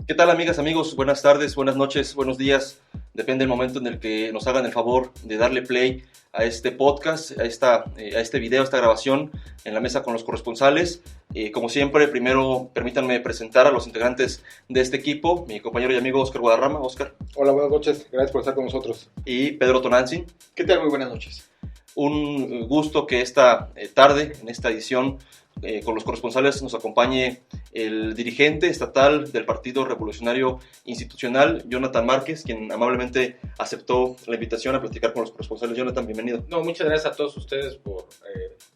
¿Qué tal, amigas, amigos? Buenas tardes, buenas noches, buenos días. Depende del momento en el que nos hagan el favor de darle play a este podcast, a este video, a esta grabación en la mesa con los corresponsales. Como siempre, primero permítanme presentar a los integrantes de este equipo, mi compañero y amigo Oscar Guadarrama. Oscar. Hola, buenas noches, gracias por estar con nosotros. Y Pedro Tonantzin. ¿Qué tal? Muy buenas noches. Un gusto que esta tarde, en esta edición, con los corresponsales nos acompañe el dirigente estatal del Partido Revolucionario Institucional, Jonathan Márquez, quien amablemente aceptó la invitación a platicar con los corresponsales. Jonathan, bienvenido. No, muchas gracias a todos ustedes por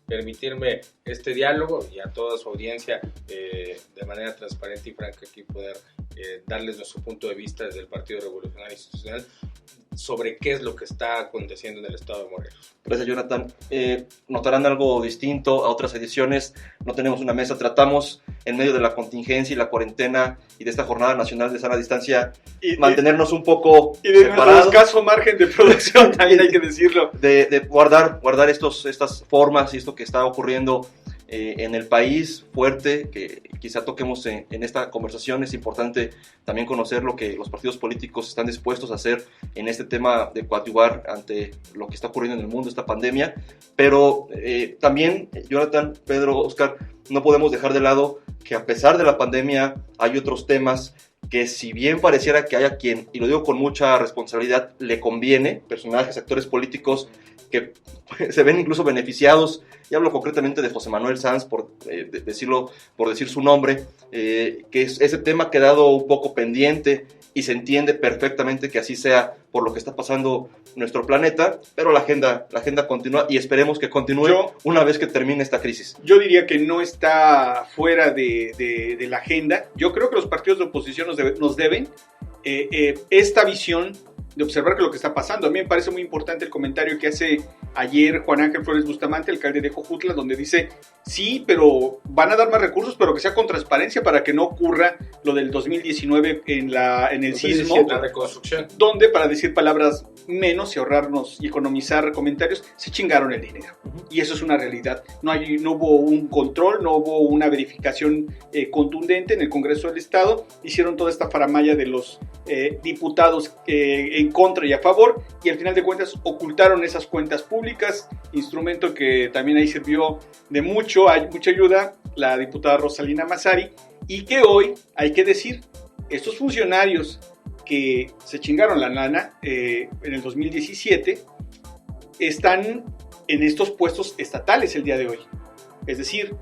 permitirme este diálogo y a toda su audiencia de manera transparente y franca aquí poder darles nuestro punto de vista desde el Partido Revolucionario Institucional sobre qué es lo que está aconteciendo en el estado de Morelos. Gracias, Jonathan. Notarán algo distinto a otras ediciones. No tenemos una mesa, tratamos en medio de la contingencia y la cuarentena y de esta jornada nacional de sana distancia mantenernos un poco y de separados. nuestro escaso margen de producción también hay que decirlo. De guardar estas formas y esto que está ocurriendo en el país fuerte, que quizá toquemos en esta conversación. Es importante también conocer lo que los partidos políticos están dispuestos a hacer en este tema de coadyuvar ante lo que está ocurriendo en el mundo, esta pandemia. Pero también, Jonathan, Pedro, Oscar, no podemos dejar de lado que a pesar de la pandemia hay otros temas que, si bien pareciera que haya quien, y lo digo con mucha responsabilidad, le conviene, personajes, actores políticos que se ven incluso beneficiados, y hablo concretamente de José Manuel Sanz, por decir su nombre, que ese tema ha quedado un poco pendiente, y se entiende perfectamente que así sea por lo que está pasando nuestro planeta, pero la agenda continúa, y esperemos que continúe una vez que termine esta crisis. Yo diría que no está fuera de la agenda. Yo creo que los partidos de oposición nos deben esta visión de observar que lo que está pasando. A mí me parece muy importante el comentario que hace ayer Juan Ángel Flores Bustamante, alcalde de Jojutla, donde dice, sí, pero van a dar más recursos, pero que sea con transparencia para que no ocurra lo del 2019 en el sismo, la reconstrucción, donde, para decir palabras menos y ahorrarnos y economizar comentarios, se chingaron el dinero. Y eso es una realidad. No hubo un control, no hubo una verificación contundente en el Congreso del Estado. Hicieron toda esta faramalla de los diputados en contra y a favor, y al final de cuentas ocultaron esas cuentas públicas, instrumento que también ahí sirvió de mucho, hay mucha ayuda, la diputada Rosalina Massari, y que hoy, hay que decir, estos funcionarios que se chingaron la lana en el 2017 están en estos puestos estatales el día de hoy. Es decir,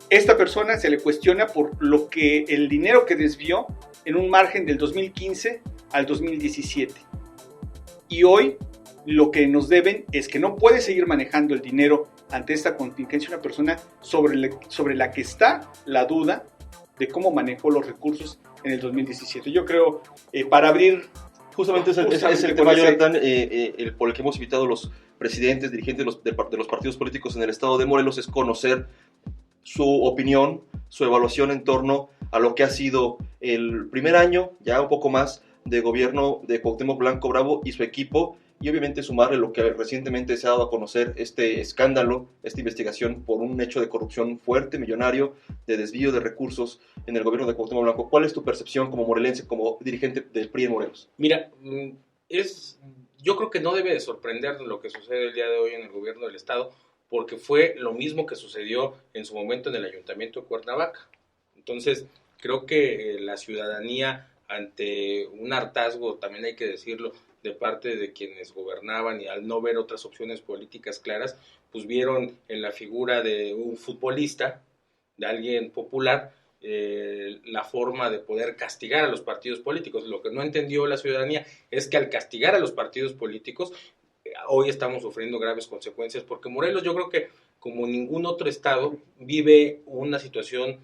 esta persona se le cuestiona por el dinero que desvió en un margen del 2015 al 2017. Y hoy lo que nos deben es que no puede seguir manejando el dinero ante esta contingencia una persona sobre la que está la duda de cómo manejó los recursos en el 2017. Yo creo, para abrir... Justamente es el tema, Jonathan, por el que hemos invitado a los presidentes, dirigentes de los partidos políticos en el estado de Morelos, es conocer su opinión, su evaluación en torno a lo que ha sido el primer año, ya un poco más, de gobierno de Cuauhtémoc Blanco Bravo y su equipo, y obviamente sumarle lo que recientemente se ha dado a conocer, este escándalo, esta investigación por un hecho de corrupción fuerte, millonario, de desvío de recursos en el gobierno de Cuauhtémoc Blanco. ¿Cuál es tu percepción como morelense, como dirigente del PRI en Morelos? Mira, yo creo que no debe de sorprender lo que sucede el día de hoy en el gobierno del estado, porque fue lo mismo que sucedió en su momento en el ayuntamiento de Cuernavaca. Entonces, creo que la ciudadanía, ante un hartazgo, también hay que decirlo, de parte de quienes gobernaban, y al no ver otras opciones políticas claras, pues vieron en la figura de un futbolista, de alguien popular, la forma de poder castigar a los partidos políticos. Lo que no entendió la ciudadanía es que al castigar a los partidos políticos, hoy estamos sufriendo graves consecuencias, porque Morelos, yo creo que como ningún otro estado, vive una situación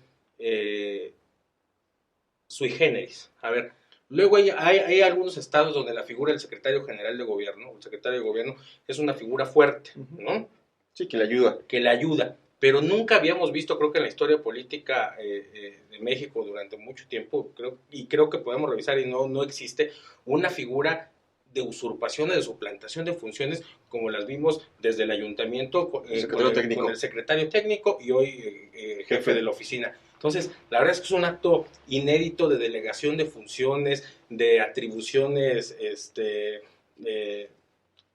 sui generis. A ver, luego hay algunos estados donde la figura del secretario general de gobierno, el secretario de gobierno, es una figura fuerte, ¿no? Sí, que le ayuda. Que le ayuda, pero nunca habíamos visto, creo que en la historia política de México durante mucho tiempo, creo que podemos revisar y no existe una figura de usurpación o de suplantación de funciones como las vimos desde el ayuntamiento con el secretario técnico y hoy jefe de la oficina. Entonces, la verdad es que es un acto inédito de delegación de funciones, de atribuciones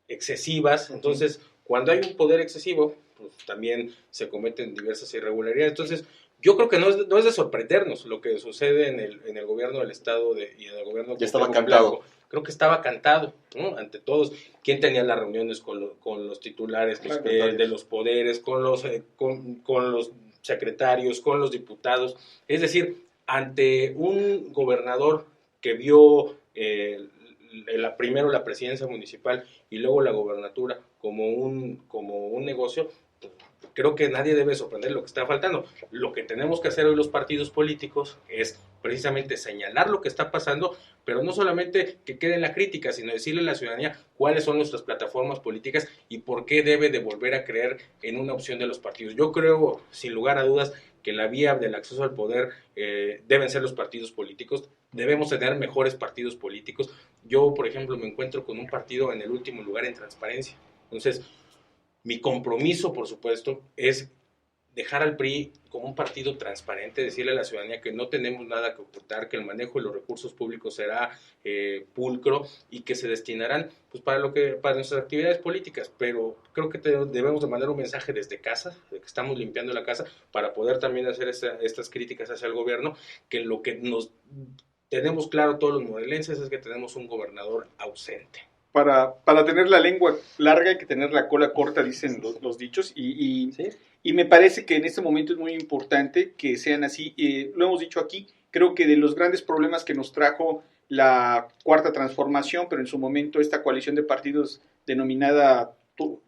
excesivas. Entonces, cuando hay un poder excesivo, pues también se cometen diversas irregularidades. Entonces, yo creo que no es de sorprendernos lo que sucede en el gobierno del Estado y en el gobierno Ya estaba Cuauhtémoc cantado. Blanco. Creo que estaba cantado, ¿no? Ante todos. ¿Quién tenía las reuniones con los titulares de los poderes, con los secretarios, con los diputados? Es decir, ante un gobernador que vio primero la presidencia municipal y luego la gobernatura como un negocio, creo que nadie debe sorprender lo que está faltando. Lo que tenemos que hacer hoy los partidos políticos es precisamente señalar lo que está pasando, pero no solamente que quede en la crítica, sino decirle a la ciudadanía cuáles son nuestras plataformas políticas y por qué debe de volver a creer en una opción de los partidos. Yo creo, sin lugar a dudas, que la vía del acceso al poder deben ser los partidos políticos. Debemos tener mejores partidos políticos. Yo, por ejemplo, me encuentro con un partido en el último lugar en transparencia. Entonces, mi compromiso, por supuesto, es dejar al PRI como un partido transparente, decirle a la ciudadanía que no tenemos nada que ocultar, que el manejo de los recursos públicos será pulcro y que se destinarán pues para nuestras actividades políticas. Pero creo que debemos de mandar un mensaje desde casa, de que estamos limpiando la casa, para poder también hacer estas críticas hacia el gobierno, que lo que nos tenemos claro todos los morelenses es que tenemos un gobernador ausente. Para tener la lengua larga hay que tener la cola corta, dicen los dichos, ¿Sí? y me parece que en este momento es muy importante que sean así. Lo hemos dicho aquí, creo que de los grandes problemas que nos trajo la Cuarta Transformación, pero en su momento esta coalición de partidos denominada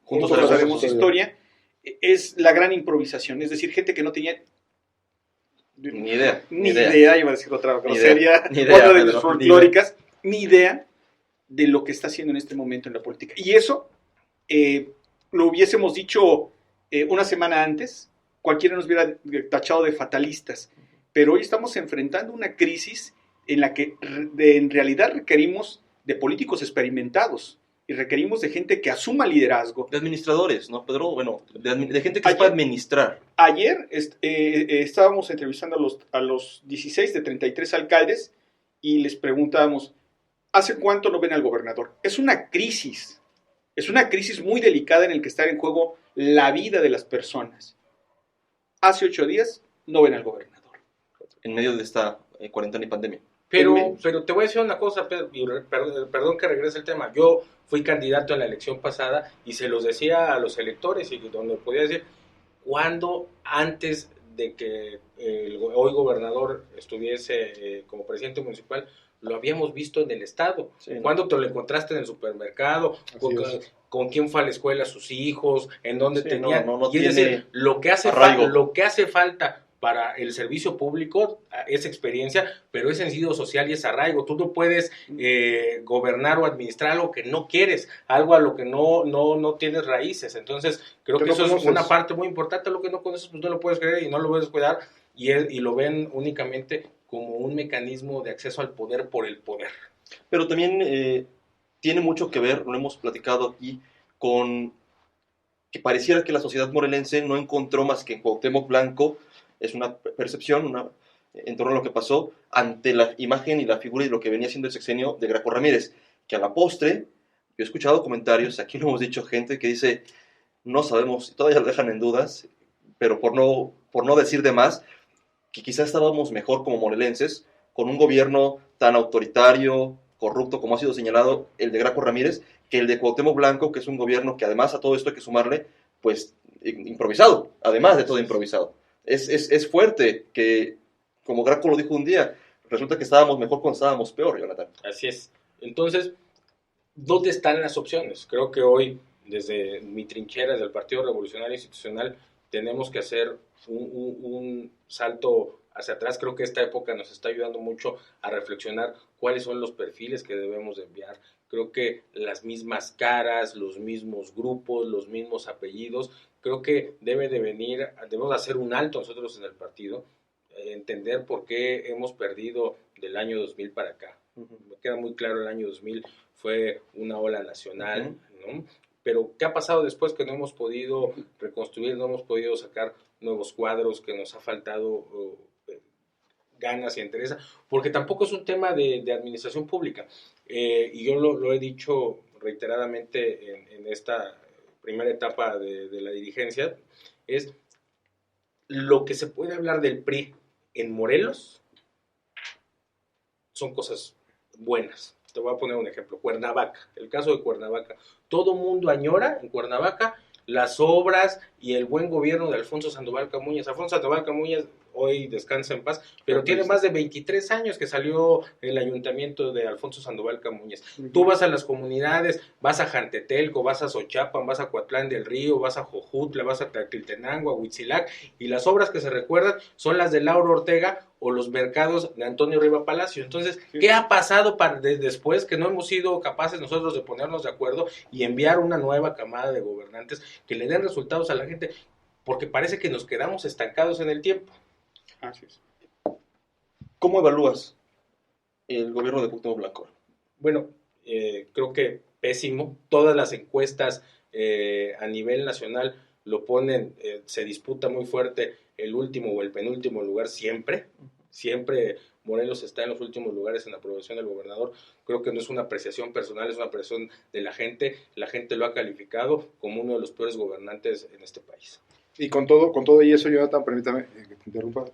Juntos Haremos Historia, es la gran improvisación, es decir, gente que no tenía Ni idea. iba a decir otra grosería, otra de las folclóricas, ni idea de lo que está haciendo en este momento en la política. Y eso lo hubiésemos dicho una semana antes, cualquiera nos hubiera tachado de fatalistas, pero hoy estamos enfrentando una crisis en la que en realidad requerimos de políticos experimentados y requerimos de gente que asuma liderazgo. De administradores, ¿no, Pedro? Bueno, de gente que sepa administrar. Ayer estábamos entrevistando a los 16 de 33 alcaldes y les preguntábamos, ¿hace cuánto no ven al gobernador? Es una crisis muy delicada en la que está en juego la vida de las personas. Hace 8 días no ven al gobernador. En medio de esta cuarentena y pandemia. Pero te voy a decir una cosa, Pedro, y perdón que regrese el tema. Yo fui candidato en la elección pasada y se los decía a los electores y donde podía decir, ¿cuándo antes de que el hoy gobernador estuviese como presidente municipal lo habíamos visto en el estado? Sí, ¿no? ¿Cuándo te lo encontraste en el supermercado? ¿Con quién fue a la escuela sus hijos? ¿En dónde tenía? No y es decir, lo que hace falta para el servicio público es experiencia, pero es sentido social y es arraigo. Tú no puedes gobernar o administrar algo que no quieres, algo a lo que no tienes raíces. Entonces, creo que eso es una parte muy importante. Lo que no conoces, pues no lo puedes creer y no lo puedes cuidar, y lo ven únicamente como un mecanismo de acceso al poder por el poder. Pero también tiene mucho que ver, lo hemos platicado aquí, con que pareciera que la sociedad morelense no encontró más que en Cuauhtémoc Blanco. Es una percepción en torno a lo que pasó ante la imagen y la figura y lo que venía siendo el sexenio de Graco Ramírez, que a la postre, yo he escuchado comentarios, aquí lo hemos dicho, gente que dice, no sabemos, todavía lo dejan en dudas, pero por no decir de más, que quizás estábamos mejor como morelenses, con un gobierno tan autoritario, corrupto, como ha sido señalado el de Graco Ramírez, que el de Cuauhtémoc Blanco, que es un gobierno que además a todo esto hay que sumarle, pues, improvisado, además de todo improvisado. Es fuerte que, como Graco lo dijo un día, resulta que estábamos mejor cuando estábamos peor, Jonathan. Así es. Entonces, ¿dónde están las opciones? Creo que hoy, desde mi trinchera del Partido Revolucionario Institucional, tenemos que hacer un salto hacia atrás. Creo que esta época nos está ayudando mucho a reflexionar cuáles son los perfiles que debemos de enviar. Creo que las mismas caras, los mismos grupos, los mismos apellidos, creo que debemos hacer un alto nosotros en el partido, entender por qué hemos perdido del año 2000 para acá. Me queda muy claro, el año 2000 fue una ola nacional, ¿no? Pero ¿qué ha pasado después? Que no hemos podido reconstruir, no hemos podido sacar nuevos cuadros, que nos ha faltado ganas y entereza, porque tampoco es un tema de administración pública. Y yo lo he dicho reiteradamente en esta primera etapa de la dirigencia, es lo que se puede hablar del PRI en Morelos son cosas buenas. Te voy a poner un ejemplo, Cuernavaca, el caso de Cuernavaca. Todo mundo añora en Cuernavaca las obras y el buen gobierno de Alfonso Sandoval Camuñas. Alfonso Sandoval Camuñas hoy descansa en paz, pero tiene más de 23 años que salió el ayuntamiento de Alfonso Sandoval Camuñas. Tú vas a las comunidades, vas a Jantetelco, vas a Xochapan, vas a Coatlán del Río, vas a Jojutla, vas a Tlaquiltenango, a Huitzilac, y las obras que se recuerdan son las de Lauro Ortega o los mercados de Antonio Riva Palacio. Entonces, ¿qué ha pasado después que no hemos sido capaces nosotros de ponernos de acuerdo y enviar una nueva camada de gobernantes que le den resultados a la gente? Porque parece que nos quedamos estancados en el tiempo. Así es. ¿Cómo evalúas el gobierno de Cuauhtémoc Blanco? Bueno, creo que pésimo. Todas las encuestas a nivel nacional lo ponen, se disputa muy fuerte el último o el penúltimo lugar siempre. Siempre Morelos está en los últimos lugares en la aprobación del gobernador. Creo que no es una apreciación personal, es una apreciación de la gente. La gente lo ha calificado como uno de los peores gobernantes en este país. Y con todo y eso, Jonathan, permítame que te interrumpa.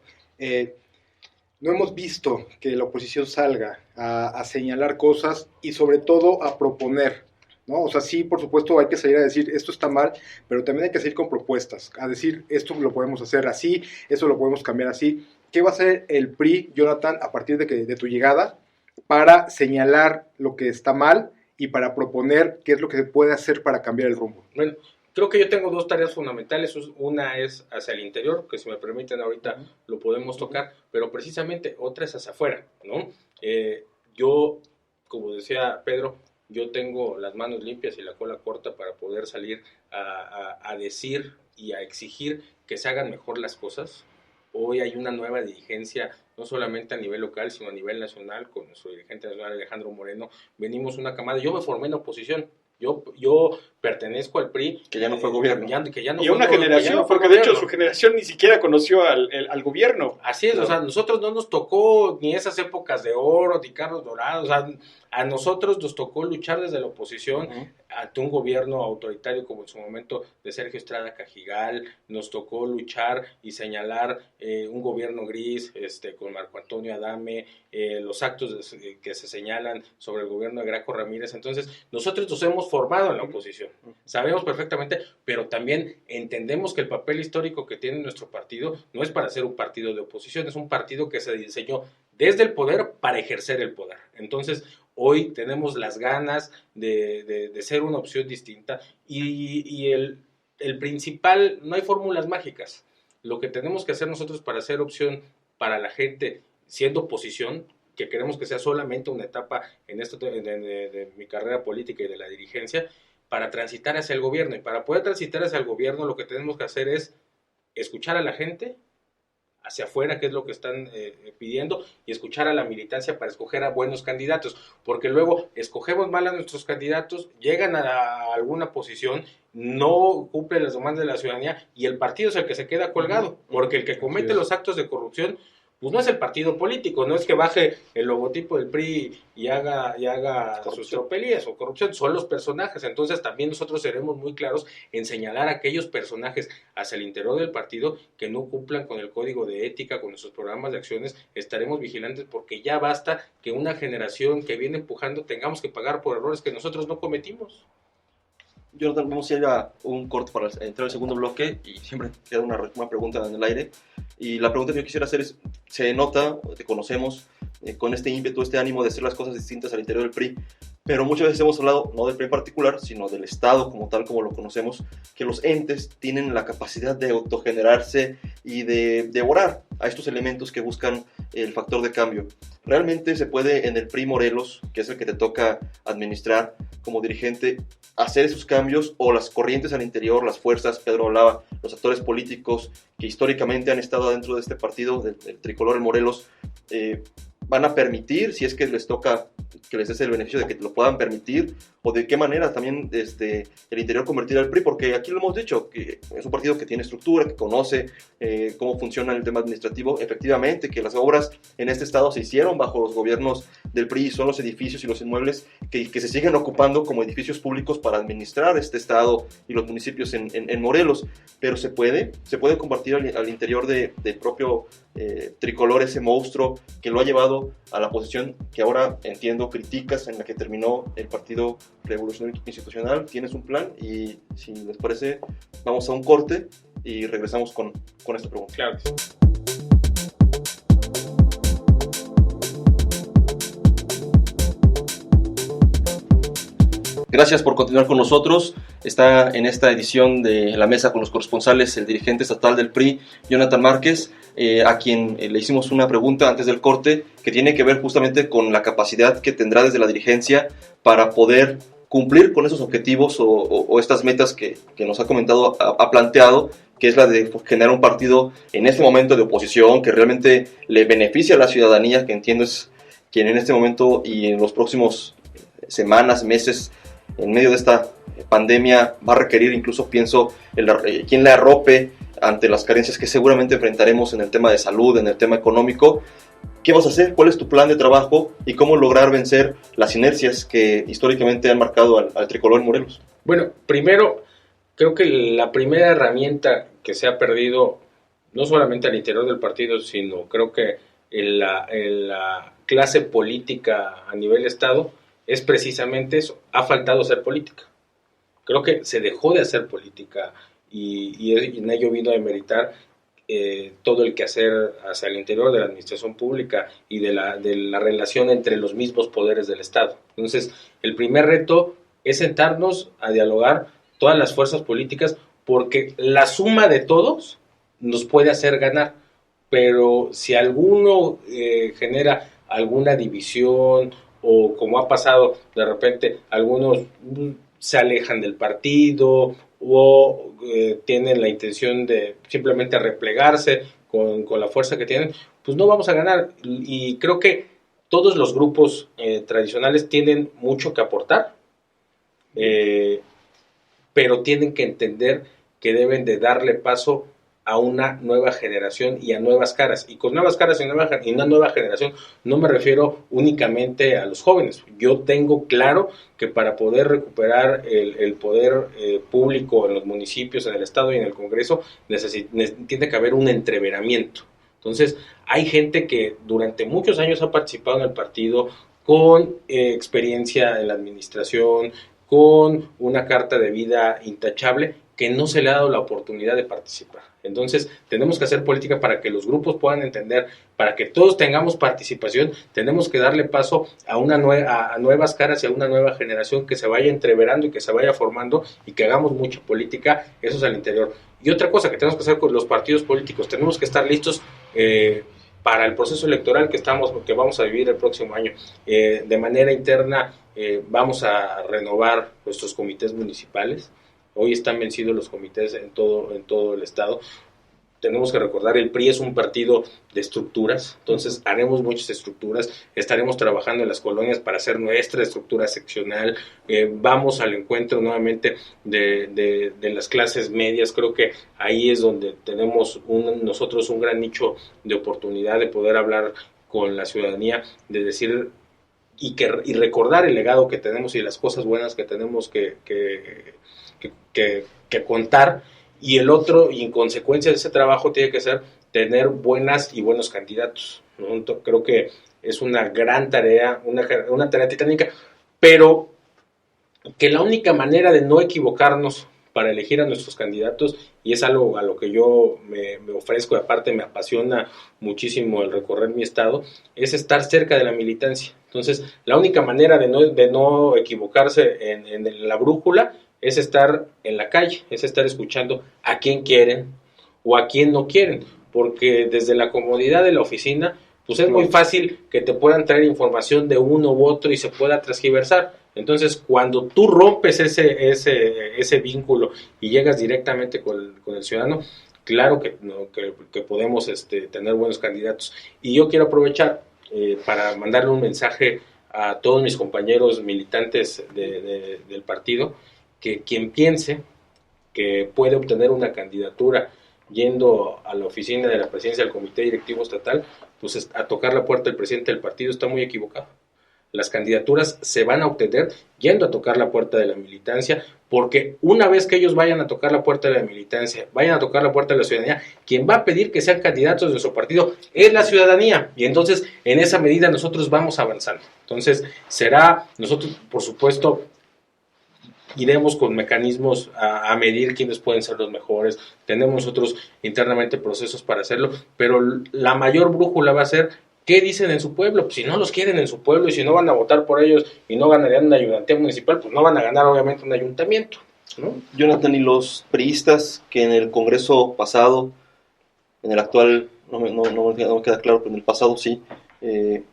No hemos visto que la oposición salga a señalar cosas y sobre todo a proponer, ¿no? O sea, sí, por supuesto, hay que salir a decir esto está mal, pero también hay que salir con propuestas, a decir esto lo podemos hacer así, esto lo podemos cambiar así. ¿Qué va a hacer el PRI, Jonathan, a partir de tu llegada para señalar lo que está mal y para proponer qué es lo que se puede hacer para cambiar el rumbo? Bueno, creo que yo tengo dos tareas fundamentales. Una es hacia el interior, que si me permiten ahorita lo podemos tocar, pero precisamente otra es hacia afuera, ¿no? Yo, como decía Pedro, yo tengo las manos limpias y la cola corta para poder salir a decir y a exigir que se hagan mejor las cosas. Hoy hay una nueva dirigencia, no solamente a nivel local, sino a nivel nacional, con nuestro dirigente nacional Alejandro Moreno. Venimos una camada, yo me formé en oposición. Yo pertenezco al PRI. Que ya no fue gobierno. Que ya no y fue una generación, no fue porque gobierno. de hecho su generación ni siquiera conoció al gobierno. Así es, o sea, nosotros no nos tocó ni esas épocas de oro, ni carros dorados, o sea, a nosotros nos tocó luchar desde la oposición ante un gobierno autoritario como en su momento de Sergio Estrada Cajigal, nos tocó luchar y señalar un gobierno gris con Marco Antonio Adame, los actos que se señalan sobre el gobierno de Graco Ramírez. Entonces, nosotros nos hemos formado en la oposición, sabemos perfectamente, pero también entendemos que el papel histórico que tiene nuestro partido no es para ser un partido de oposición, es un partido que se diseñó desde el poder para ejercer el poder. Entonces, hoy tenemos las ganas de ser una opción distinta y el principal, no hay fórmulas mágicas. Lo que tenemos que hacer nosotros para ser opción para la gente, siendo oposición, que queremos que sea solamente una etapa en esto de mi carrera política y de la dirigencia, para transitar hacia el gobierno. Y para poder transitar hacia el gobierno, lo que tenemos que hacer es escuchar a la gente hacia afuera, que es lo que están pidiendo, y escuchar a la militancia para escoger a buenos candidatos, porque luego escogemos mal a nuestros candidatos, llegan a alguna posición, no cumplen las demandas de la ciudadanía, y el partido es el que se queda colgado, porque el que comete los actos de corrupción, pues no es el partido político, no es que baje el logotipo del PRI y haga sus tropelías o corrupción, son los personajes. Entonces también nosotros seremos muy claros en señalar a aquellos personajes hacia el interior del partido que no cumplan con el código de ética, con nuestros programas de acciones. Estaremos vigilantes porque ya basta que una generación que viene empujando tengamos que pagar por errores que nosotros no cometimos. Jonathan, vamos a ir a un corte para entrar al segundo bloque y siempre queda una pregunta en el aire. Y la pregunta que yo quisiera hacer es, se nota, te conocemos con este ímpetu, este ánimo de hacer las cosas distintas al interior del PRI, pero muchas veces hemos hablado, no del PRI en particular, sino del Estado como tal, como lo conocemos, que los entes tienen la capacidad de autogenerarse y de devorar a estos elementos que buscan el factor de cambio. ¿Realmente se puede en el PRI Morelos, que es el que te toca administrar como dirigente, hacer esos cambios, o las corrientes al interior, las fuerzas, Pedro hablaba, los actores políticos que históricamente han estado dentro de este partido, del tricolor en Morelos, van a permitir, si es que les toca que les des el beneficio de que lo puedan permitir, o de qué manera también el interior convertir al PRI, porque aquí lo hemos dicho, que es un partido que tiene estructura, que conoce cómo funciona el tema administrativo, efectivamente, que las obras en este estado se hicieron bajo los gobiernos del PRI, y son los edificios y los inmuebles que se siguen ocupando como edificios públicos para administrar este estado y los municipios en Morelos, pero se puede compartir al interior del propio tricolor, ese monstruo que lo ha llevado a la posición que ahora entiendo criticas, en la que terminó el Partido Revolucionario Institucional. Tienes un plan, y si les parece vamos a un corte y regresamos con esta pregunta. Claro que sí. Gracias por continuar con nosotros. Está en esta edición de La Mesa con los corresponsales el dirigente estatal del PRI, Jonathan Márquez, a quien le hicimos una pregunta antes del corte que tiene que ver justamente con la capacidad que tendrá desde la dirigencia para poder cumplir con esos objetivos o estas metas que nos ha comentado, ha planteado, que es la de generar un partido en este momento de oposición que realmente le beneficie a la ciudadanía, que entiendo es quien en este momento y en los próximos semanas, meses, en medio de esta pandemia, va a requerir, incluso pienso, quien le arrope ante las carencias que seguramente enfrentaremos en el tema de salud, en el tema económico. ¿Qué vas a hacer? ¿Cuál es tu plan de trabajo? ¿Y cómo lograr vencer las inercias que históricamente han marcado al tricolor en Morelos? Bueno, primero, creo que la primera herramienta que se ha perdido, no solamente al interior del partido, sino creo que en la clase política a nivel Estado, es precisamente eso. Ha faltado hacer política. Creo que se dejó de hacer política y en ello vino a demeritar todo el quehacer hacia el interior de la administración pública y de la relación entre los mismos poderes del Estado. Entonces, el primer reto es sentarnos a dialogar todas las fuerzas políticas, porque la suma de todos nos puede hacer ganar, pero si alguno genera alguna división, o como ha pasado de repente, algunos se alejan del partido o tienen la intención de simplemente replegarse con la fuerza que tienen, pues no vamos a ganar. Y creo que todos los grupos tradicionales tienen mucho que aportar, pero tienen que entender que deben de darle paso a una nueva generación y a nuevas caras. Y con nuevas caras y una nueva generación no me refiero únicamente a los jóvenes. Yo tengo claro que para poder recuperar el poder público en los municipios, en el Estado y en el Congreso, tiene que haber un entreveramiento. Entonces, hay gente que durante muchos años ha participado en el partido con experiencia en la administración, con una carta de vida intachable, que no se le ha dado la oportunidad de participar. Entonces, tenemos que hacer política para que los grupos puedan entender, para que todos tengamos participación. Tenemos que darle paso a nuevas caras y a una nueva generación que se vaya entreverando y que se vaya formando, y que hagamos mucha política. Eso es al interior. Y otra cosa que tenemos que hacer con los partidos políticos, tenemos que estar listos para el proceso electoral que vamos a vivir el próximo año. De manera interna, vamos a renovar nuestros comités municipales. Hoy están vencidos los comités en todo el estado. Tenemos que recordar, el PRI es un partido de estructuras, entonces haremos muchas estructuras, estaremos trabajando en las colonias para hacer nuestra estructura seccional, vamos al encuentro nuevamente de las clases medias. Creo que ahí es donde tenemos nosotros un gran nicho de oportunidad de poder hablar con la ciudadanía, de decir y recordar el legado que tenemos y las cosas buenas que tenemos que contar. Y el otro, y en consecuencia de ese trabajo, tiene que ser tener buenas y buenos candidatos, ¿no? Creo que es una gran tarea, una tarea titánica, pero que la única manera de no equivocarnos para elegir a nuestros candidatos, y es algo a lo que yo me ofrezco, y aparte me apasiona muchísimo el recorrer mi estado, es estar cerca de la militancia. Entonces, la única manera de no equivocarse en la brújula es estar en la calle, es estar escuchando a quién quieren o a quién no quieren, porque desde la comodidad de la oficina, pues es muy fácil que te puedan traer información de uno u otro y se pueda transgiversar. Entonces, cuando tú rompes ese vínculo y llegas directamente con el ciudadano, claro que podemos tener buenos candidatos. Y yo quiero aprovechar para mandarle un mensaje a todos mis compañeros militantes del partido que quien piense que puede obtener una candidatura yendo a la oficina de la presidencia del Comité Directivo Estatal, pues a tocar la puerta del presidente del partido, está muy equivocado. Las candidaturas se van a obtener yendo a tocar la puerta de la militancia, porque una vez que ellos vayan a tocar la puerta de la militancia, vayan a tocar la puerta de la ciudadanía, quien va a pedir que sean candidatos de su partido es la ciudadanía, y entonces en esa medida nosotros vamos avanzando. Entonces nosotros por supuesto iremos con mecanismos a medir quiénes pueden ser los mejores, tenemos nosotros internamente procesos para hacerlo, pero la mayor brújula va a ser ¿qué dicen en su pueblo? Pues si no los quieren en su pueblo y si no van a votar por ellos y no ganarían una ayuntamiento municipal, pues no van a ganar obviamente un ayuntamiento, ¿no? Jonathan, y los priistas que en el Congreso pasado, en el actual no me queda claro, pero en el pasado sí, ¿se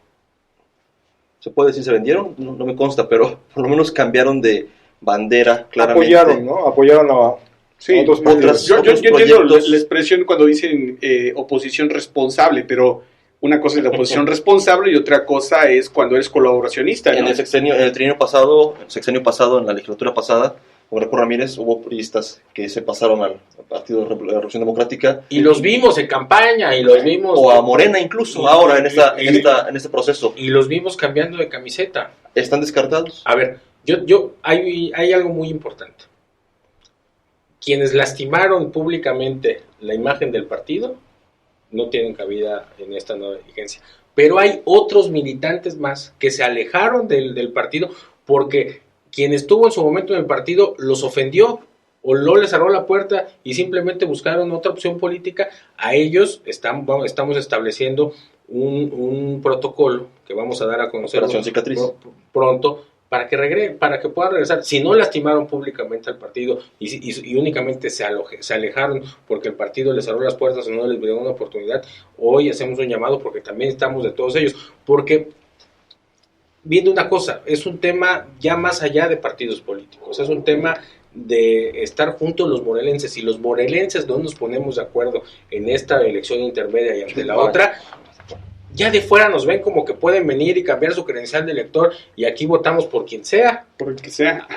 puede decir se vendieron? No me consta, pero por lo menos cambiaron de bandera claramente. Apoyaron, ¿no? Apoyaron a sí, otros medios. Yo entiendo la expresión cuando dicen oposición responsable, pero una cosa es la oposición responsable y otra cosa es cuando eres colaboracionista, ¿no? En el sexenio pasado, en la legislatura pasada, con Greco Ramírez, hubo priistas que se pasaron al Partido de la Revolución Democrática. Y los vimos en campaña, y los vimos... O a Morena incluso, ahora en este proceso. Y los vimos cambiando de camiseta. ¿Están descartados? A ver, hay algo muy importante. Quienes lastimaron públicamente la imagen del partido no tienen cabida en esta nueva vigencia. Pero hay otros militantes más que se alejaron del partido porque quien estuvo en su momento en el partido los ofendió o no les cerró la puerta y simplemente buscaron otra opción política. A ellos estamos estableciendo un protocolo que vamos a dar a conocer pronto para que puedan regresar. Si no lastimaron públicamente al partido y únicamente se alejaron porque el partido les cerró las puertas o no les dio una oportunidad, hoy hacemos un llamado porque también estamos de todos ellos, porque viendo una cosa, es un tema ya más allá de partidos políticos, es un tema de estar juntos los morelenses, y los morelenses no nos ponemos de acuerdo en esta elección intermedia y ante la otra, ya de fuera nos ven como que pueden venir y cambiar su credencial de elector y aquí votamos por quien sea. Por el que sea.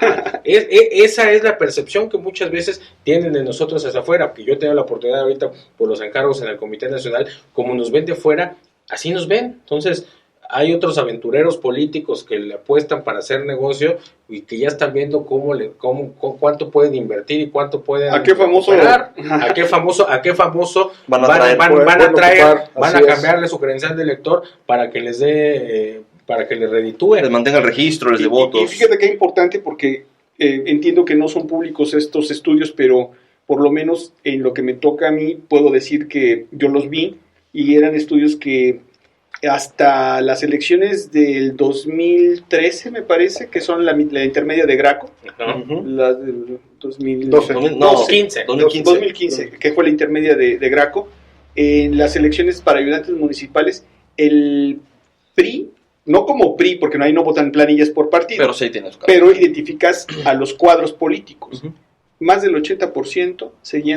Esa es la percepción que muchas veces tienen de nosotros hacia afuera, porque yo tengo la oportunidad ahorita por los encargos en el Comité Nacional, como nos ven de fuera, así nos ven. Entonces hay otros aventureros políticos que le apuestan para hacer negocio y que ya están viendo cuánto pueden invertir y cuánto pueden ¿A qué famoso operar, a qué famoso van a cambiarle su credencial de elector para que les dé para que les reditúe, les mantenga el registro, les dé votos. Y fíjate que es importante porque entiendo que no son públicos estos estudios, pero por lo menos en lo que me toca a mí puedo decir que yo los vi y eran estudios que hasta las elecciones del 2013, me parece, que son la intermedia de Graco, la del 2015, que fue la intermedia de Graco, en las elecciones para ayudantes municipales, el PRI, no como PRI, porque ahí no votan planillas por partido, pero sí tienes, pero identificas a los cuadros políticos. Más del 80%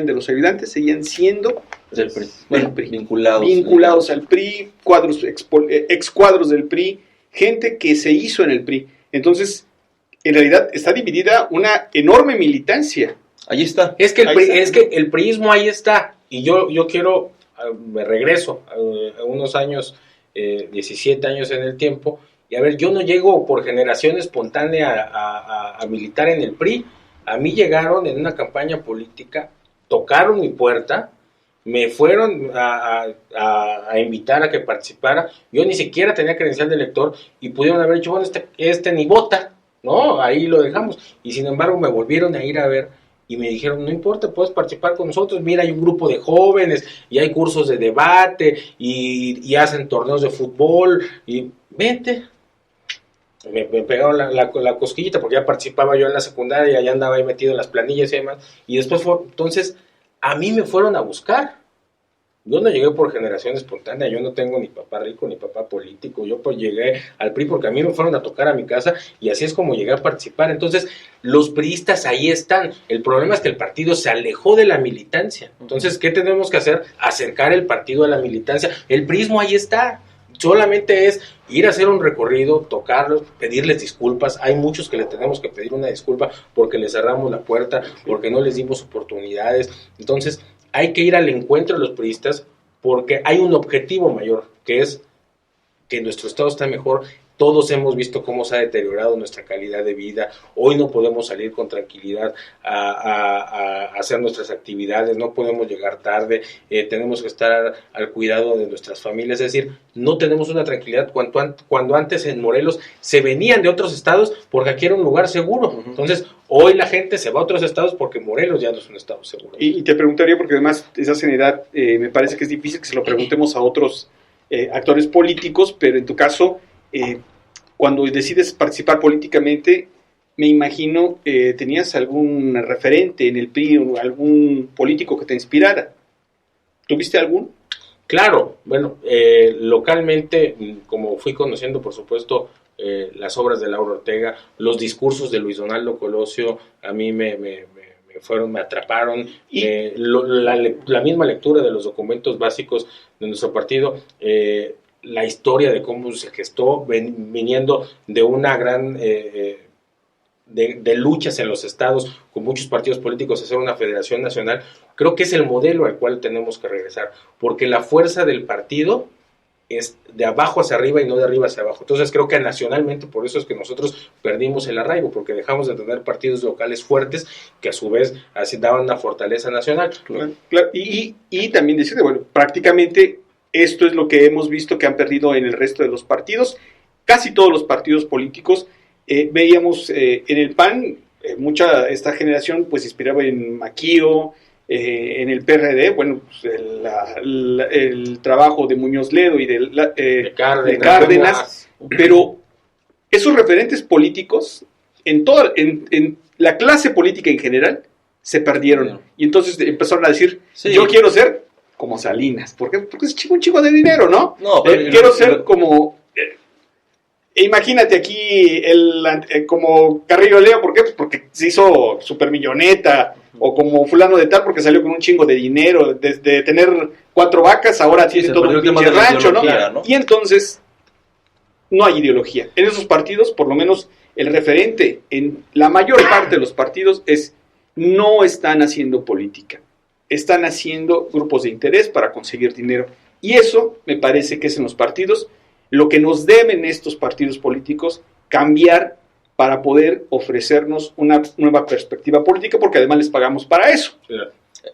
de los ayudantes seguían siendo del PRI. Vinculados al PRI, ex cuadros del PRI, gente que se hizo en el PRI. Entonces, en realidad está dividida una enorme militancia. Ahí está. Es que el priismo ahí está. Y yo quiero, me regreso a unos años, 17 años en el tiempo, y a ver, yo no llego por generación espontánea a militar en el PRI. A mí llegaron en una campaña política, tocaron mi puerta, me fueron a invitar a que participara, yo ni siquiera tenía credencial de elector y pudieron haber dicho, bueno, este ni vota, ¿no? Ahí lo dejamos. Y sin embargo me volvieron a ir a ver y me dijeron, no importa, puedes participar con nosotros, mira, hay un grupo de jóvenes y hay cursos de debate y hacen torneos de fútbol y vente. Me pegaron la cosquillita porque ya participaba yo en la secundaria, ya andaba ahí metido en las planillas y demás, y después entonces a mí me fueron a buscar. Yo no llegué por generación espontánea, yo no tengo ni papá rico ni papá político, yo pues llegué al PRI porque a mí me fueron a tocar a mi casa y así es como llegué a participar. Entonces los priistas ahí están, el problema es que el partido se alejó de la militancia. Entonces, ¿qué tenemos que hacer? Acercar el partido a la militancia. El priismo ahí está. solamente es ir a hacer un recorrido, tocarlos, pedirles disculpas. Hay muchos que le tenemos que pedir una disculpa porque les cerramos la puerta, porque no les dimos oportunidades. Entonces, hay que ir al encuentro de los priistas porque hay un objetivo mayor, que es que nuestro estado está mejor. Todos hemos visto cómo se ha deteriorado nuestra calidad de vida. Hoy no podemos salir con tranquilidad a hacer nuestras actividades, no podemos llegar tarde, tenemos que estar al cuidado de nuestras familias. Es decir, no tenemos una tranquilidad cuando antes en Morelos se venían de otros estados porque aquí era un lugar seguro. Entonces, hoy la gente se va a otros estados porque Morelos ya no es un estado seguro. Y te preguntaría, porque además esa sanidad me parece que es difícil que se lo preguntemos a otros actores políticos, pero en tu caso, cuando decides participar políticamente, me imagino tenías algún referente en el PRI o algún político que te inspirara. ¿Tuviste algún? Claro, bueno, localmente, como fui conociendo, por supuesto, las obras de Laura Ortega, los discursos de Luis Donaldo Colosio, a mí me atraparon, la misma lectura de los documentos básicos de nuestro partido, la historia de cómo se gestó, viniendo de una gran de luchas en los estados con muchos partidos políticos, hacer una federación nacional. Creo que es el modelo al cual tenemos que regresar, porque la fuerza del partido es de abajo hacia arriba y no de arriba hacia abajo. Entonces creo que nacionalmente por eso es que nosotros perdimos el arraigo, porque dejamos de tener partidos locales fuertes que a su vez así daban una fortaleza nacional. Claro. Y también decirte, bueno, prácticamente esto es lo que hemos visto que han perdido en el resto de los partidos. Casi todos los partidos políticos, veíamos en el PAN, mucha esta generación pues inspiraba en Maquío, en el PRD, bueno, pues el trabajo de Muñoz Ledo y de Cárdenas, pero esos referentes políticos en la clase política en general se perdieron, y entonces empezaron a decir, yo quiero ser como Salinas. ¿Por qué? Porque es un chico de dinero, ¿no? Quiero ser como... imagínate aquí como Carrillo Leo, ¿por qué? Pues porque se hizo supermilloneta, o como fulano de tal porque salió con un chingo de dinero, de tener 4 vacas, ahora tiene todo un pinche rancho, ¿no? Y entonces no hay ideología. En esos partidos, por lo menos el referente en la mayor parte de los partidos es no están haciendo política, están haciendo grupos de interés para conseguir dinero. Y eso me parece que es en los partidos lo que nos deben estos partidos políticos cambiar para poder ofrecernos una nueva perspectiva política, porque además les pagamos para eso.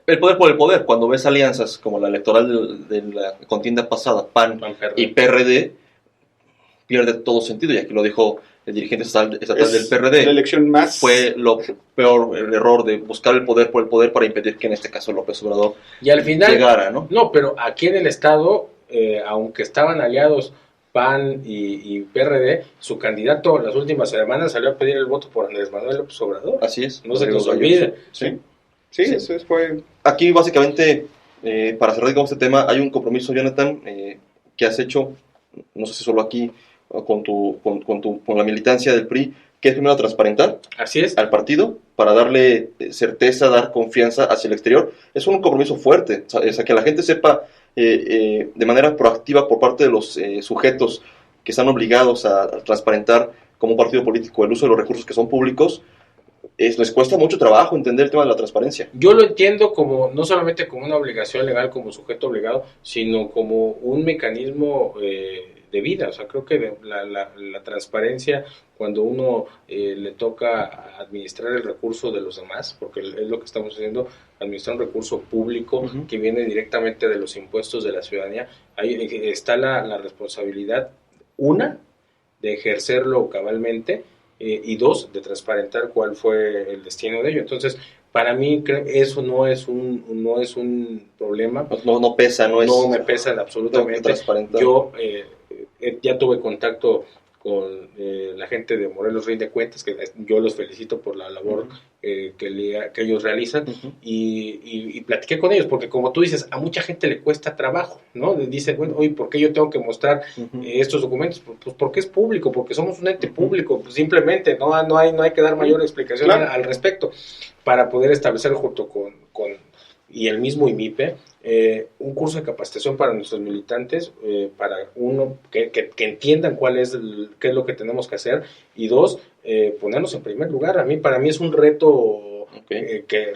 El poder por el poder, cuando ves alianzas como la electoral de la contienda pasada, PAN y PRD, pierde todo sentido, y aquí lo dijo el dirigente estatal del PRD. La elección más... Fue lo peor, el error de buscar el poder por el poder para impedir que en este caso López Obrador y al final, llegara, ¿no? No, pero aquí en el estado, aunque estaban aliados PAN y PRD, su candidato las últimas semanas salió a pedir el voto por Andrés Manuel López Obrador. Así es. No se nos olvide. Sí, eso fue... Aquí básicamente, para cerrar con este tema, hay un compromiso, Jonathan, que has hecho, no sé si solo aquí, con la militancia del PRI, que es primero transparentar. Así es. Al partido, para darle certeza, dar confianza hacia el exterior. Es un compromiso fuerte, o sea, que la gente sepa de manera proactiva por parte de los sujetos que están obligados a transparentar como un partido político el uso de los recursos que son públicos. Les cuesta mucho trabajo entender el tema de la transparencia. Yo lo entiendo como no solamente como una obligación legal como sujeto obligado, sino como un mecanismo de vida. O sea, creo que la transparencia, cuando uno le toca administrar el recurso de los demás, porque es lo que estamos haciendo, administrar un recurso público que viene directamente de los impuestos de la ciudadanía, ahí está la responsabilidad, una, de ejercerlo cabalmente, y dos, de transparentar cuál fue el destino de ello. Entonces, para mí eso no es un problema. No pesa, no me pesa absolutamente. Yo ya tuve contacto con la gente de Morelos Rinde Cuentas, que yo los felicito por la labor que ellos realizan, y platiqué con ellos, porque como tú dices, a mucha gente le cuesta trabajo, ¿no? Dice, bueno, oye, ¿por qué yo tengo que mostrar estos documentos? Pues porque es público, porque somos un ente público, pues simplemente, no hay que dar mayor explicación al respecto, para poder establecer junto con y el mismo IMIPE, un curso de capacitación para nuestros militantes, para uno, que entiendan qué es lo que tenemos que hacer, y dos, ponernos en primer lugar. Para mí es un reto que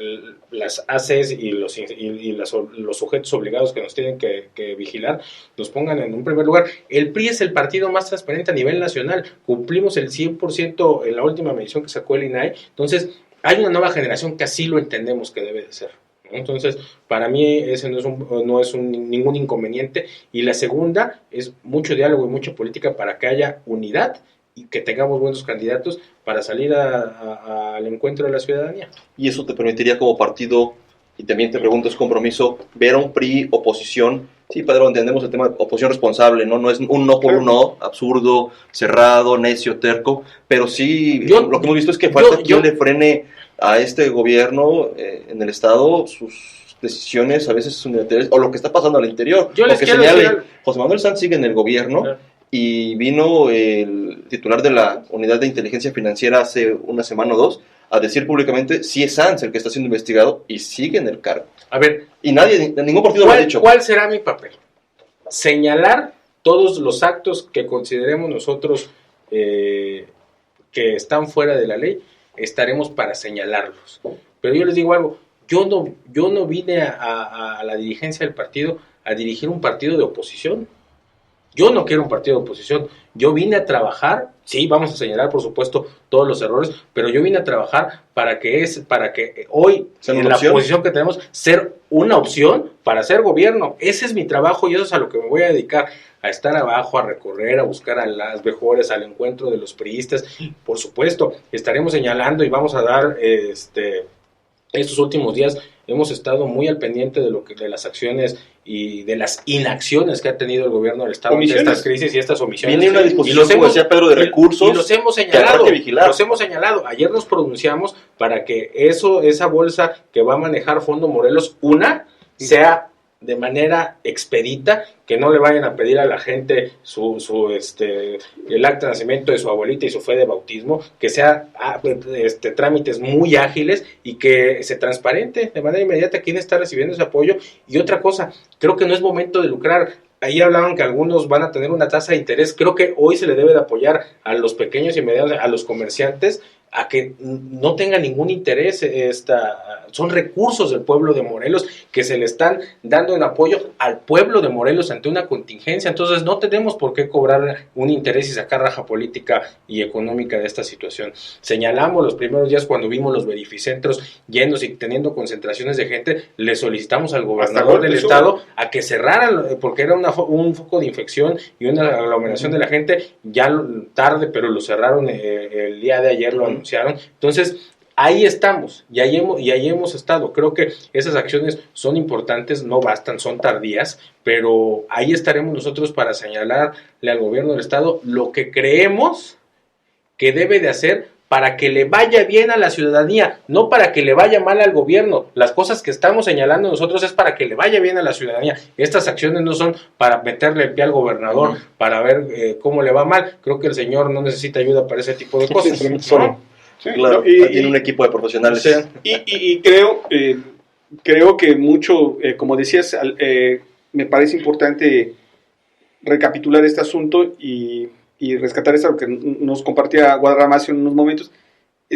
las ACs y los sujetos obligados que nos tienen que vigilar nos pongan en un primer lugar. El PRI es el partido más transparente a nivel nacional, cumplimos el 100% en la última medición que sacó el INAI, entonces hay una nueva generación que así lo entendemos que debe de ser. Entonces, para mí ese no es ningún inconveniente. Y la segunda es mucho diálogo y mucha política para que haya unidad y que tengamos buenos candidatos para salir al encuentro de la ciudadanía. Y eso te permitiría como partido, y también te pregunto, es compromiso, ver a un PRI oposición. Sí, Pedro, entendemos el tema de oposición responsable, no es un no por un no, absurdo, cerrado, necio, terco, pero sí, lo que hemos visto es que falta quien le frene a este gobierno en el Estado sus decisiones a veces unilaterales, o lo que está pasando al interior. Yo les quiero decir, José Manuel Sanz sigue en el gobierno, y vino el titular de la Unidad de Inteligencia Financiera hace una semana o dos a decir públicamente si es Sanz el que está siendo investigado, y sigue en el cargo. A ver, y ningún partido lo ha dicho. ¿Cuál será mi papel? Señalar todos los actos que consideremos nosotros que están fuera de la ley. Estaremos para señalarlos. Pero yo les digo algo, yo no vine a la dirigencia del partido a dirigir un partido de oposición. Yo no quiero un partido de oposición. Yo vine a trabajar, sí, vamos a señalar por supuesto todos los errores, pero yo vine a trabajar para que hoy, en la posición que tenemos, ser una opción para ser gobierno. Ese es mi trabajo y eso es a lo que me voy a dedicar, a estar abajo, a recorrer, a buscar a las mejores, al encuentro de los priistas. Por supuesto, estaremos señalando y vamos a dar estos últimos días hemos estado muy al pendiente de las acciones y de las inacciones que ha tenido el gobierno del Estado ante estas crisis y estas omisiones. Viene una disposición, como decía Pedro, de recursos. Y los hemos señalado. Ayer nos pronunciamos para que esa bolsa que va a manejar Fondo Morelos, sea de manera expedita, que no le vayan a pedir a la gente el acta de nacimiento de su abuelita y su fe de bautismo, que sea trámites muy ágiles y que se transparente de manera inmediata quién está recibiendo ese apoyo. Y otra cosa, creo que no es momento de lucrar. Ahí hablaban que algunos van a tener una tasa de interés. Creo que hoy se le debe de apoyar a los pequeños y medianos, a los comerciantes, a que no tenga ningún interés. Son recursos del pueblo de Morelos que se le están dando en apoyo al pueblo de Morelos ante una contingencia. Entonces no tenemos por qué cobrar un interés y sacar raja política y económica de esta situación. Señalamos los primeros días cuando vimos los verificentros llenos y teniendo concentraciones de gente, le solicitamos al gobernador del estado a que cerraran, porque era un foco de infección y una aglomeración de la gente, ya tarde, pero lo cerraron el día de ayer, lo anunciaron. Entonces ahí estamos y ahí hemos estado. Creo que esas acciones son importantes, no bastan, son tardías, pero ahí estaremos nosotros para señalarle al gobierno del estado lo que creemos que debe de hacer para que le vaya bien a la ciudadanía, no para que le vaya mal al gobierno. Las cosas que estamos señalando nosotros es para que le vaya bien a la ciudadanía. Estas acciones no son para meterle el pie al gobernador, para ver cómo le va mal. Creo que el señor no necesita ayuda para ese tipo de cosas. Sí, claro, tiene un equipo de profesionales. Y creo que mucho, como decías, me parece importante recapitular este asunto y rescatar esto que nos compartía Guadarrama hace unos momentos.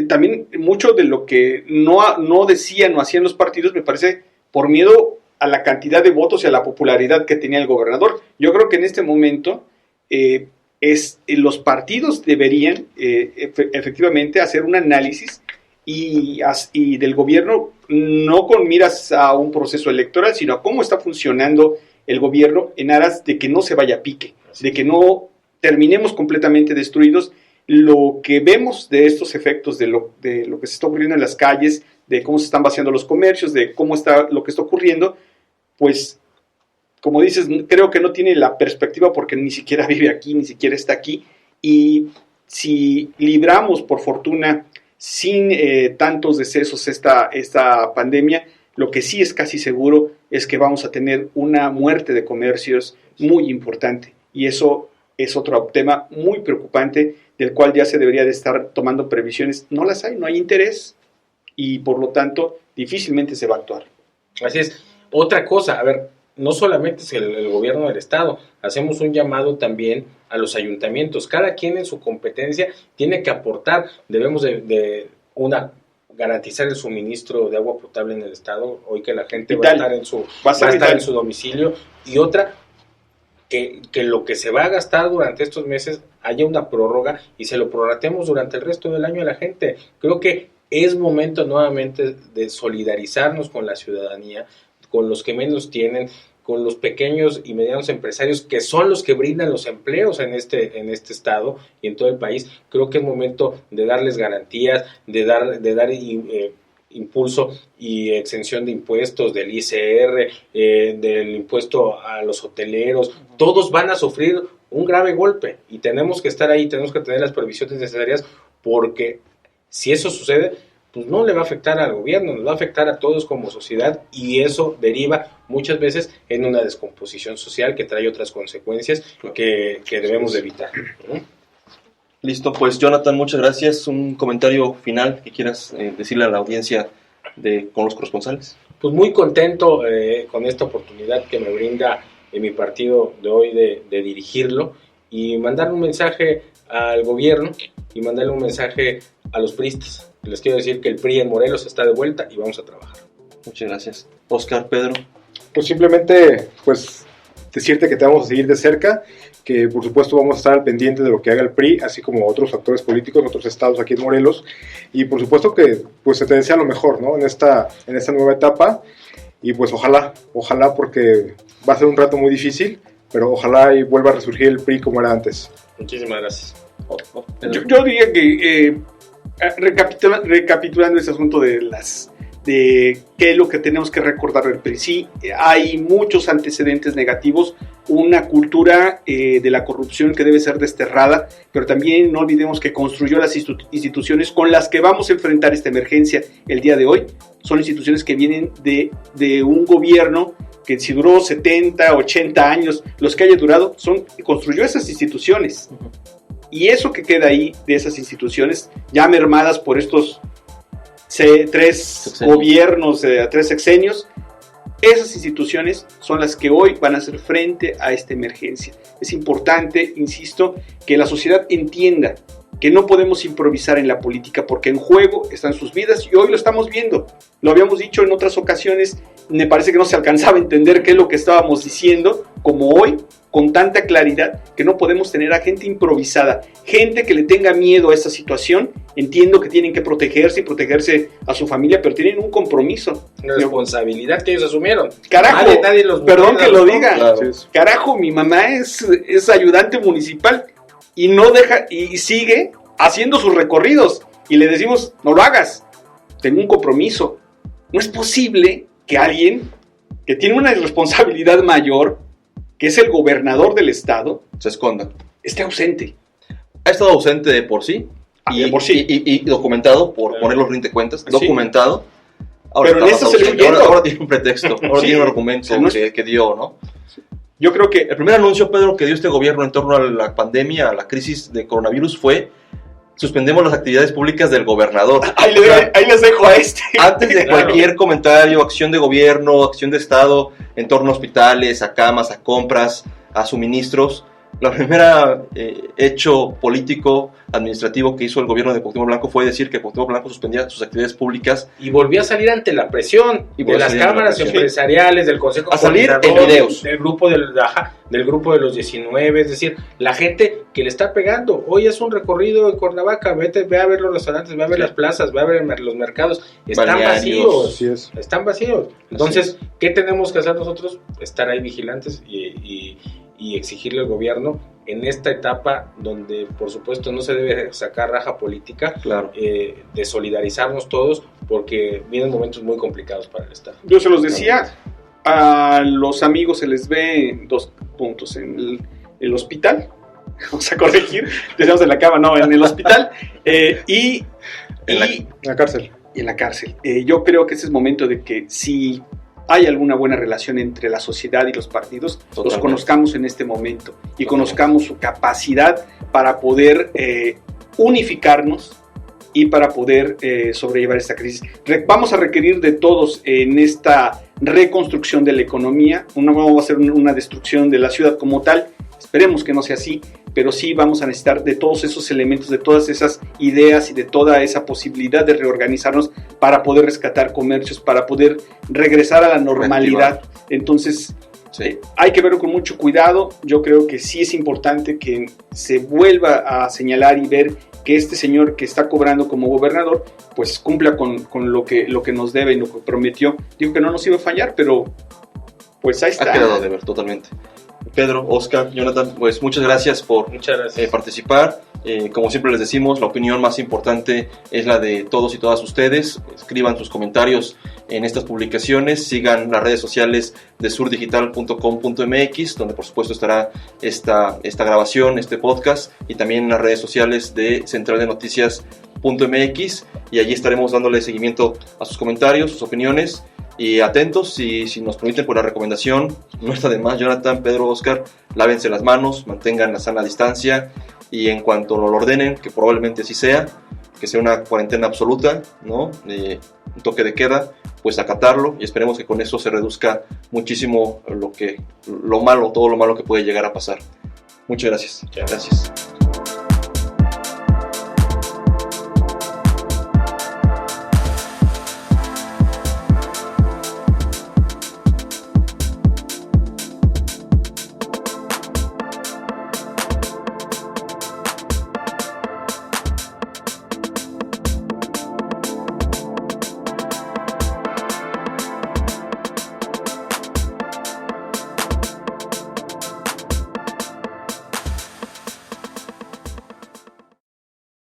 También mucho de lo que no decían o hacían los partidos, me parece, por miedo a la cantidad de votos y a la popularidad que tenía el gobernador. Yo creo que en este momento los partidos deberían efectivamente hacer un análisis y del gobierno, no con miras a un proceso electoral, sino a cómo está funcionando el gobierno en aras de que no se vaya a pique, de que no terminemos completamente destruidos. Lo que vemos de estos efectos, de lo que se está ocurriendo en las calles, de cómo se están vaciando los comercios, de cómo está lo que está ocurriendo, pues, como dices, creo que no tiene la perspectiva porque ni siquiera vive aquí, ni siquiera está aquí. Y si libramos, por fortuna, sin tantos decesos esta pandemia, lo que sí es casi seguro es que vamos a tener una muerte de comercios muy importante. Y eso es otro tema muy preocupante del cual ya se debería de estar tomando previsiones. No las hay, no hay interés y por lo tanto difícilmente se va a actuar. Así es. Otra cosa, a ver, no solamente es el gobierno del estado, hacemos un llamado también a los ayuntamientos. Cada quien en su competencia tiene que aportar. Debemos garantizar el suministro de agua potable en el estado, hoy que la gente va a estar en su domicilio, y otra, que lo que se va a gastar durante estos meses haya una prórroga y se lo prorratemos durante el resto del año a la gente. Creo que es momento nuevamente de solidarizarnos con la ciudadanía, con los que menos tienen, con los pequeños y medianos empresarios, que son los que brindan los empleos en este estado y en todo el país. Creo que es momento de darles garantías, de dar impulso y exención de impuestos, del ICR, del impuesto a los hoteleros. Todos van a sufrir un grave golpe y tenemos que estar ahí, tenemos que tener las previsiones necesarias, porque si eso sucede, pues no le va a afectar al gobierno, nos va a afectar a todos como sociedad, y eso deriva muchas veces en una descomposición social que trae otras consecuencias que debemos de evitar, ¿no? Listo, pues Jonathan, muchas gracias. Un comentario final que quieras decirle a la audiencia con los corresponsales. Pues muy contento con esta oportunidad que me brinda mi partido de hoy de dirigirlo, y mandarle un mensaje al gobierno y mandarle un mensaje a los priistas. Les quiero decir que el PRI en Morelos está de vuelta y vamos a trabajar. Muchas gracias. Oscar, Pedro. Pues simplemente, pues, decirte que te vamos a seguir de cerca, que por supuesto vamos a estar al pendiente de lo que haga el PRI, así como otros actores políticos en otros estados aquí en Morelos, y por supuesto que pues se te desea lo mejor, ¿no? En esta nueva etapa, y pues ojalá, porque va a ser un rato muy difícil, pero ojalá y vuelva a resurgir el PRI como era antes. Muchísimas gracias. Yo diría que recapitulando ese asunto de qué es lo que tenemos que recordar del PRI. Sí, hay muchos antecedentes negativos, una cultura de la corrupción que debe ser desterrada, pero también no olvidemos que construyó las instituciones con las que vamos a enfrentar esta emergencia el día de hoy. Son instituciones que vienen de un gobierno que si duró 70, 80 años, los que haya durado, construyó esas instituciones. Y eso que queda ahí de esas instituciones, ya mermadas por estos tres gobiernos, 3 sexenios, esas instituciones son las que hoy van a hacer frente a esta emergencia. Es importante, insisto, que la sociedad entienda que no podemos improvisar en la política, porque en juego están sus vidas, y hoy lo estamos viendo. Lo habíamos dicho en otras ocasiones, me parece que no se alcanzaba a entender qué es lo que estábamos diciendo, como hoy, con tanta claridad, que no podemos tener a gente improvisada, gente que le tenga miedo a esta situación. Entiendo que tienen que protegerse y protegerse a su familia, pero tienen un compromiso. Una responsabilidad que ellos asumieron. Carajo, nadie los perdón que lo diga, claro. Carajo, mi mamá es ayudante municipal y no deja y sigue haciendo sus recorridos, y le decimos, no lo hagas, tengo un compromiso. No es posible que alguien que tiene una responsabilidad mayor, que es el gobernador del estado, Se esconda. esté ausente. Ha estado ausente de por sí. Y documentado por poner los rindecuentas. Documentado. Ahora pero en está eso más se le ausente. huyendo. Ahora tiene un pretexto. Ahora tiene un argumento que dio, ¿no? Yo creo que El primer anuncio, Pedro, que dio este gobierno en torno a la pandemia, a la crisis de coronavirus, fue: suspendemos las actividades públicas del gobernador. ahí les dejo a este. Antes de cualquier comentario, acción de gobierno, acción de Estado en torno a hospitales, a camas, a compras, a suministros, la primera hecho político, administrativo que hizo el gobierno de Cuauhtémoc Blanco fue decir que Cuauhtémoc Blanco suspendía sus actividades públicas. Y volvió a salir ante la presión de las cámaras empresariales, del Consejo a salir en Coordinador, videos. del grupo de los 19, es decir, la gente que le está pegando. Hoy es un recorrido en Cuernavaca, ve a ver los restaurantes, ve a ver las plazas, ve a ver los mercados, están Balnearios. vacíos, están vacíos. Entonces, ¿qué tenemos que hacer nosotros? Estar ahí vigilantes y exigirle al gobierno en esta etapa donde por supuesto no se debe sacar raja política, Claro. De solidarizarnos todos, porque vienen momentos muy complicados para el Estado. Yo se los decía, a los amigos se les ve 2 puntos: en el hospital, vamos a corregir, decíamos en la cama, no, en el hospital, y En la cárcel. y en la cárcel. Yo creo que ese es momento de que si hay alguna buena relación entre la sociedad y los partidos, Totalmente. los conozcamos en este momento y conozcamos su capacidad para poder unificarnos y para poder sobrellevar esta crisis. Vamos a requerir de todos en esta reconstrucción de la economía, no va a ser una destrucción de la ciudad como tal, esperemos que no sea así, pero sí vamos a necesitar de todos esos elementos, de todas esas ideas y de toda esa posibilidad de reorganizarnos para poder rescatar comercios, para poder regresar a la normalidad. Entonces, sí, hay que verlo con mucho cuidado. Yo creo que sí es importante que se vuelva a señalar y ver que este señor que está cobrando como gobernador, pues cumpla con lo que nos debe y lo que prometió. Digo que no nos iba a fallar, pero pues ahí está. Ha quedado de ver totalmente. Pedro, Oscar, Jonathan, pues muchas gracias por participar. Como siempre les decimos, la opinión más importante es la de todos y todas ustedes. Escriban sus comentarios en estas publicaciones, sigan las redes sociales de surdigital.com.mx, donde por supuesto estará esta grabación, este podcast, y también en las redes sociales de centraldenoticias.mx, y allí estaremos dándole seguimiento a sus comentarios, sus opiniones. Y atentos, si nos permiten por la recomendación, no está de más, Jonathan, Pedro, Oscar, lávense las manos, mantengan la sana distancia, y en cuanto lo ordenen, que probablemente así sea, que sea una cuarentena absoluta, ¿no? Un toque de queda, pues acatarlo, y esperemos que con eso se reduzca muchísimo todo lo malo que puede llegar a pasar. Muchas gracias. Chao. Gracias.